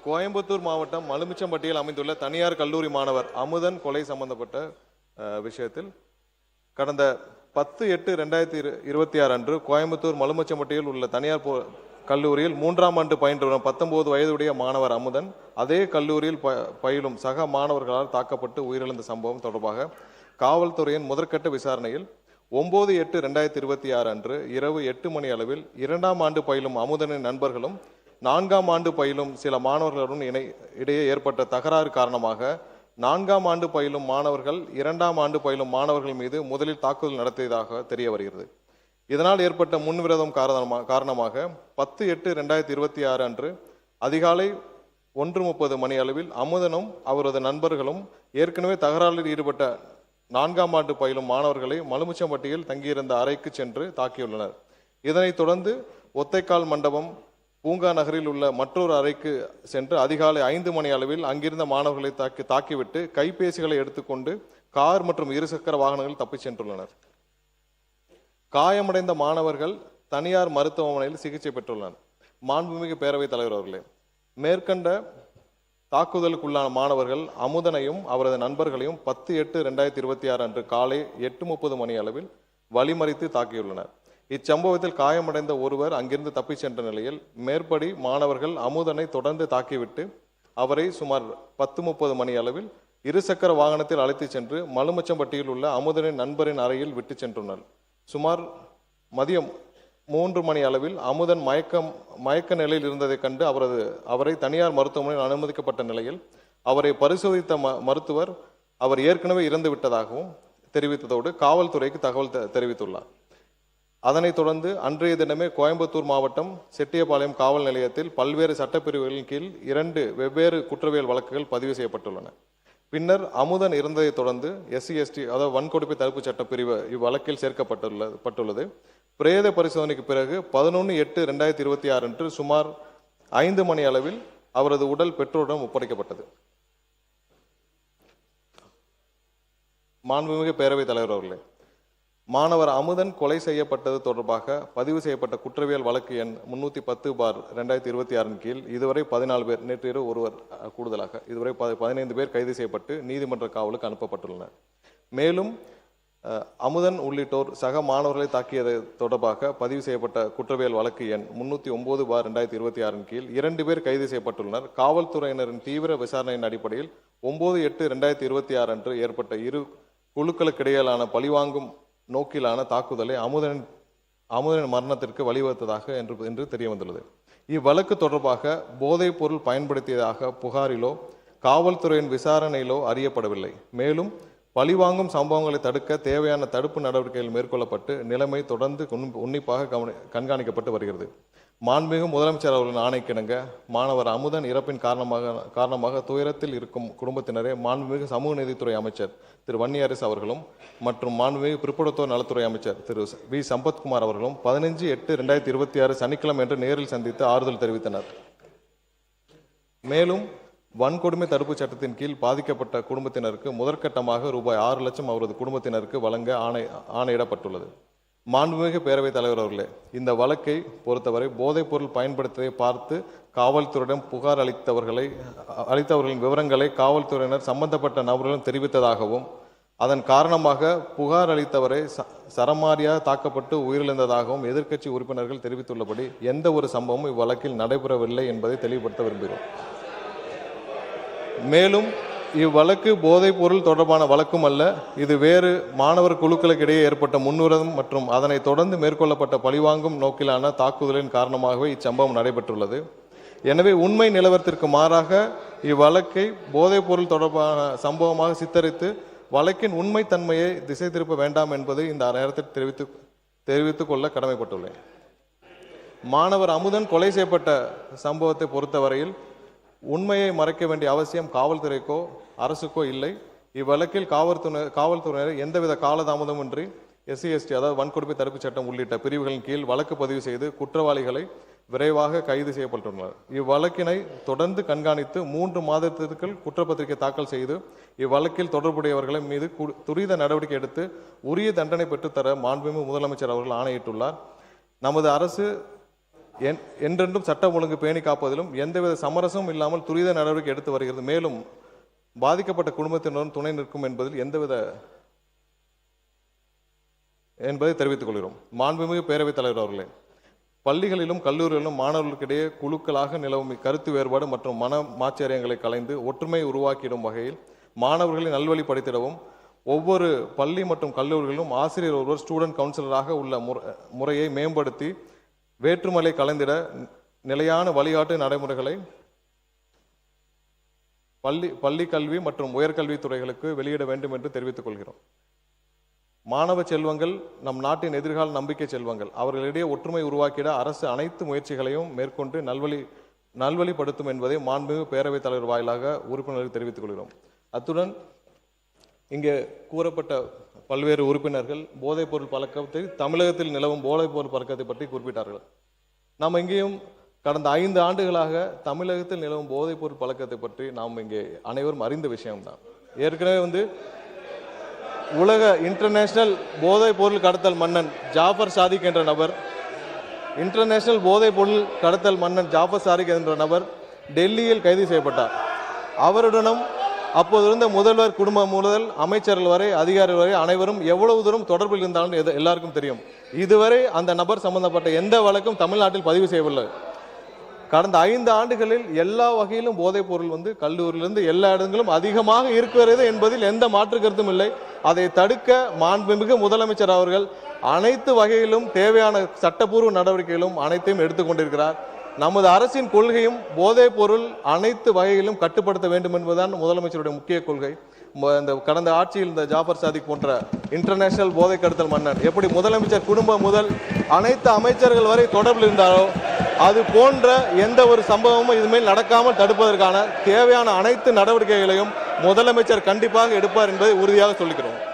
கோயம்புத்தூர் மாவட்டம் மலுமிச்சம்பட்டியில் அமைந்துள்ள தனியார் கல்லூரி மாணவர் அமுதன் கொலை சம்பந்தப்பட்ட விஷயத்தில் கடந்த 10/8/2026 அன்று கோயம்புத்தூர் மலுமிச்சம்பட்டியில் உள்ள தனியார் கல்லூரியில் 3ஆம் ஆண்டு பயின்று வரும் 19 வயதுடைய மாணவர் அமுதன் அதே கல்லூரியில் பயிலும் சக மாணவர்களால் தாக்கப்பட்டு உயிரிழந்த சம்பவம் தொடர்பாக காவல்துறையின் முதற்கட்ட விசாரணையில் 9/8/2026 அன்று இரவு 8 மணி அளவில் 2ஆம் ஆண்டு பயிலும் அமுதனின் நண்பர்களும் 4ஆம் ஆண்டு பயிலும் சில மாணவர்களுடன் இடையே ஏற்பட்ட தகராறு காரணமாக 4ஆம் ஆண்டு பயிலும் மாணவர்கள் 2ஆம் ஆண்டு பயிலும் மாணவர்கள் மீது முதலில் தாக்குதல் நடத்தியதாக தெரிய வருகிறது. இதனால் ஏற்பட்ட முன்விரோதம் காரணமாக 10/8/2026 அன்று அதிகாலை 1:30 மணி அளவில் அமுதனும் அவரது நண்பர்களும் ஏற்கனவே தகராறில் ஈடுபட்ட 4ஆம் ஆண்டு பயிலும் மாணவர்களை மலுமிச்சம்பட்டியில் தங்கியிருந்த அறைக்கு சென்று தாக்கியுள்ளனர். இதனைத் தொடர்ந்து ஒத்தைக்கால் மண்டபம் பூங்கா நகரில் உள்ள மற்றொரு அறைக்கு சென்று அதிகாலை 5 மணி அளவில் அங்கிருந்த மாணவர்களை தாக்கிவிட்டு கைபேசிகளை எடுத்துக்கொண்டு கார் மற்றும் இருசக்கர வாகனங்கள் தப்பிச் சென்றுள்ளனர். காயமடைந்த மாணவர்கள் தனியார் மருத்துவமனையில் சிகிச்சை பெற்றுள்ளனர். மாண்புமிகு பேரவைத் தலைவர் அவர்களே, மேற்கண்ட தாக்குதலுக்குள்ளான மாணவர்கள் அமுதனையும் அவரது நண்பர்களையும் 10/8/2026 அன்று காலை 8:30 மணி அளவில் வழிமறித்து தாக்கியுள்ளனர். இச்சம்பவத்தில் காயமடைந்த ஒருவர் அங்கிருந்து தப்பிச் சென்ற நிலையில் மேற்படி மாணவர்கள் அமுதனை தொடர்ந்து தாக்கிவிட்டு அவரை சுமார் 10:30 மணி அளவில் இருசக்கர வாகனத்தில் அழைத்து சென்று மலுமிச்சம்பட்டியில் உள்ள அமுதனின் நண்பரின் அறையில் விட்டு சென்றுள்ளனர். சுமார் மதியம் 3 மணி அளவில் அமுதன் மயக்க நிலையில் இருந்ததை கண்டு அவரை தனியார் மருத்துவமனையில் அனுமதிக்கப்பட்ட நிலையில் அவரை பரிசோதித்த மருத்துவர் அவர் ஏற்கனவே இறந்து விட்டதாகவும் தெரிவித்ததோடு காவல்துறைக்கு தகவல் தெரிவித்துள்ளார். அதனைத் தொடர்ந்து அன்றைய தினமே கோயம்புத்தூர் மாவட்டம் செட்டியபாளையம் காவல் நிலையத்தில் பல்வேறு சட்டப்பிரிவுகளின் கீழ் 2 வெவ்வேறு குற்றவியல் வழக்குகள் பதிவு செய்யப்பட்டுள்ளன. பின்னர் அமுதன் இறந்ததை தொடர்ந்து SC/ST அதாவது வன்கொடுமை தடுப்பு சட்ட பிரிவு இவ்வழக்கில் சேர்க்கப்பட்டுள்ளது. பிரேத பரிசோதனைக்கு பிறகு 11/8/2026 அன்று சுமார் 5 மணி அளவில் அவரது உடல் பெற்றோரிடம் ஒப்படைக்கப்பட்டது. மாண்புமிகு பேரவைத் தலைவர் அவர்களே, மாணவர் அமுதன் கொலை செய்யப்பட்டது தொடர்பாக பதிவு செய்யப்பட்ட குற்றவியல் வழக்கு எண் 310/2026 கீழ் இதுவரை 14 பேர், நேற்று இரவு ஒருவர் கூடுதலாக இதுவரை 15 பேர் கைது செய்யப்பட்டு நீதிமன்ற காவலுக்கு அனுப்பப்பட்டுள்ளனர். மேலும் அமுதன் உள்ளிட்டோர் சக மாணவர்களை தாக்கியது தொடர்பாக பதிவு செய்யப்பட்ட குற்றவியல் வழக்கு எண் 309/2026 கீழ் 2 பேர் கைது செய்யப்பட்டுள்ளனர். காவல்துறையினரின் தீவிர விசாரணையின் அடிப்படையில் 9/8/2026 அன்று ஏற்பட்ட இரு குழுக்களுக்கிடையிலான பழிவாங்கும் நோக்கிலான தாக்குதலை அமுதனின் மரணத்திற்கு வழிவகுத்ததாக என்று தெரிய வந்துள்ளது. இவ்வழக்கு தொடர்பாக போதைப் பொருள் பயன்படுத்தியதாக புகாரிலோ காவல்துறையின் விசாரணையிலோ அறியப்படவில்லை. மேலும் பழிவாங்கும் சம்பவங்களை தடுக்க தேவையான தடுப்பு நடவடிக்கைகள் மேற்கொள்ளப்பட்டு நிலைமை தொடர்ந்து உன்னிப்பாக கண்காணிக்கப்பட்டு வருகிறது. மாண்புமிகு முதலமைச்சர் அவர்களின் ஆணைக்கிணங்க மாணவர் அமுதன் இறப்பின் காரணமாக துயரத்தில் இருக்கும் குடும்பத்தினரே மாண்புமிகு சமூக நீதித்துறை அமைச்சர் திரு வன்னியரசு அவர்களும் மற்றும் மாண்புமிகு பிற்படுத்தோர் நலத்துறை அமைச்சர் திரு வி சம்பத்குமார் அவர்களும் 15/8/2026 சனிக்கிழமை என்று நேரில் சந்தித்து ஆறுதல் தெரிவித்தனர். மேலும் வன்கொடுமை தடுப்பு சட்டத்தின் கீழ் பாதிக்கப்பட்ட குடும்பத்தினருக்கு முதற்கட்டமாக ரூபாய் 6 லட்சம் அவரது குடும்பத்தினருக்கு வழங்க ஆணையிடப்பட்டுள்ளது. மாண்புமிகு பேரவைத் தலைவர் அவர்களே, இந்த வழக்கை பொறுத்தவரை போதைப் பொருள் பயன்படுத்துவதை பார்த்து காவல்துறையிடம் புகார் அளித்தவர்களின் விவரங்களை காவல்துறையினர் சம்பந்தப்பட்ட நபர்களும் தெரிவித்ததாகவும் அதன் காரணமாக புகார் அளித்தவரை சரமாரியாக தாக்கப்பட்டு உயிரிழந்ததாகவும் எதிர்க்கட்சி உறுப்பினர்கள் தெரிவித்துள்ளபடி எந்த ஒரு சம்பவமும் இவ்வழக்கில் நடைபெறவில்லை என்பதை தெளிவுபடுத்த விரும்புகிறோம். மேலும் இவ்வழக்கு போதைப் பொருள் தொடர்பான வழக்கும் அல்ல, இது வேறு மாணவர் குழுக்களுக்கு இடையே ஏற்பட்ட முன்னுரிதம் மற்றும் அதனை தொடர்ந்து மேற்கொள்ளப்பட்ட பழிவாங்கும் நோக்கிலான தாக்குதலின் காரணமாகவே இச்சம்பவம் நடைபெற்றுள்ளது. எனவே உண்மை நிலவரத்திற்கு மாறாக இவ்வழக்கை போதைப் பொருள் தொடர்பான சம்பவமாக சித்தரித்து வழக்கின் உண்மை தன்மையை திசை திருப்ப வேண்டாம் என்பதை இந்த நேரத்தில் தெரிவித்துக் கொள்ள கடமைப்பட்டுள்ளேன். மாணவர் அமுதன் கொலை செய்யப்பட்ட சம்பவத்தை பொறுத்தவரையில் உண்மையை மறைக்க வேண்டிய அவசியம் காவல்துறைக்கோ அரசுக்கோ இல்லை. இவ்வழக்கில் காவல்துறையினர் எந்தவித காலதாமதமின்றி SC/ST அதாவது வன்கொடுமை தடுப்பு சட்டம் உள்ளிட்ட பிரிவுகளின் கீழ் வழக்கு பதிவு செய்து குற்றவாளிகளை விரைவாக கைது செய்யப்பட்டுள்ளனர். இவ்வழக்கினை தொடர்ந்து கண்காணித்து 3 மாதத்திற்குள் குற்றப்பத்திரிகை தாக்கல் செய்து இவ்வழக்கில் தொடர்புடையவர்களை மீது துரித நடவடிக்கை எடுத்து உரிய தண்டனை பெற்றுத்தர மாண்புமிகு முதலமைச்சர் அவர்கள் ஆணையிட்டுள்ளார். நமது அரசு என்றென்றும் சட்டம் ஒழுங்கு பேணி காப்பதிலும் எந்தவித சமரசமும் இல்லாமல் துரித நடவடிக்கை எடுத்து வருகிறது. மேலும் பாதிக்கப்பட்ட குடும்பத்தினரும் துணை நிற்கும் என்பதில் எந்தவித என்பதை தெரிவித்துக் கொள்கிறோம். மாண்புமிகு பேரவைத் தலைவர் அவர்களே, பள்ளிகளிலும் கல்லூரிகளிலும் மாணவர்களுக்கிடையே குழுக்களாக நிலவும் கருத்து வேறுபாடு மற்றும் மன மாச்சரியங்களை கலைந்து ஒற்றுமை உருவாக்கிடும் வகையில் மாணவர்களை நல்வழிப்படுத்திடவும் ஒவ்வொரு பள்ளி மற்றும் கல்லூரிகளிலும் ஆசிரியர் ஒருவர் ஸ்டூடெண்ட் கவுன்சிலராக உள்ள முறையை மேம்படுத்தி வேற்றுமலை கலைந்திட நிலையான வழிகாட்டு நடைமுறைகளை பள்ளி கல்வி மற்றும் உயர்கல்வித்துறைகளுக்கு வெளியிட வேண்டும் என்று தெரிவித்துக் கொள்கிறோம். மாணவ செல்வங்கள் நம் நாட்டின் எதிர்கால நம்பிக்கை செல்வங்கள். அவர்களிடையே ஒற்றுமை உருவாக்கிட அரசு அனைத்து முயற்சிகளையும் மேற்கொண்டு நல்வழிப்படுத்தும் என்பதை மாண்புமிகு பேரவைத் தலைவர் வாயிலாக உறுப்பினர்களுக்கு தெரிவித்துக் கொள்கிறோம். அத்துடன் இங்கே கூறப்பட்ட பல்வேறு உறுப்பினர்கள் போதைப்பொருள் பழக்கத்தை, தமிழகத்தில் நிலவும் போதைப்பொருள் பழக்கத்தை பற்றி குறிப்பிட்டார்கள். நாம் இங்கேயும் கடந்த 5 ஆண்டுகளாக தமிழகத்தில் நிலவும் போதைப்பொருள் பழக்கத்தை பற்றி நாம் இங்கே அனைவரும் அறிந்த விஷயம்தான். ஏற்கனவே உலக இன்டர்நேஷனல் போதைப் பொருள் கடத்தல் மன்னன் ஜாஃபர் சாதிக் என்ற நபர் டெல்லியில் கைது செய்யப்பட்டார். அவருடனும் அப்போது இருந்த முதல்வர் குடும்பம் முதல் அமைச்சர்கள் வரை அதிகாரிகள் வரை அனைவரும் எவ்வளவு தூரம் தொடர்பில் இருந்தாலும் எல்லாருக்கும் தெரியும். இதுவரை அந்த நபர் சம்பந்தப்பட்ட எந்த வழக்கும் தமிழ்நாட்டில் பதிவு செய்யவில்லை. கடந்த 5 ஆண்டுகளில் எல்லா வகையிலும் போதைப் பொருள் கல்லூரியிலிருந்து எல்லா இடங்களும் அதிகமாக இருக்கிறது என்பதில் எந்த மாற்று கருத்தும் இல்லை. அதை தடுக்க மாண்புமிகு முதலமைச்சர் அவர்கள் அனைத்து வகையிலும் தேவையான சட்டப்பூர்வ நடவடிக்கைகளும் அனைத்தையும் எடுத்துக்கொண்டிருக்கிறார். நமது அரசின் கொள்கையும் போதைப் பொருள் அனைத்து வகையிலும் கட்டுப்படுத்த வேண்டும் என்பதுதான் முதலமைச்சருடைய முக்கிய கொள்கை. இந்த கடந்த ஆட்சியில் இந்த ஜாஃபர் சாதிக் போன்ற இன்டர்நேஷனல் போதை கடத்தல் மன்னன் எப்படி முதலமைச்சர் குடும்பம் முதல் அனைத்து அமைச்சர்கள் வரை தொடர்பில் இருந்தாரோ அது போன்ற எந்த ஒரு சம்பவமும் இதுமேல் நடக்காமல் தடுப்பதற்கான தேவையான அனைத்து நடவடிக்கைகளையும் முதலமைச்சர் கண்டிப்பாக எடுப்பார் என்பதை உறுதியாக சொல்லிக்கிறோம்.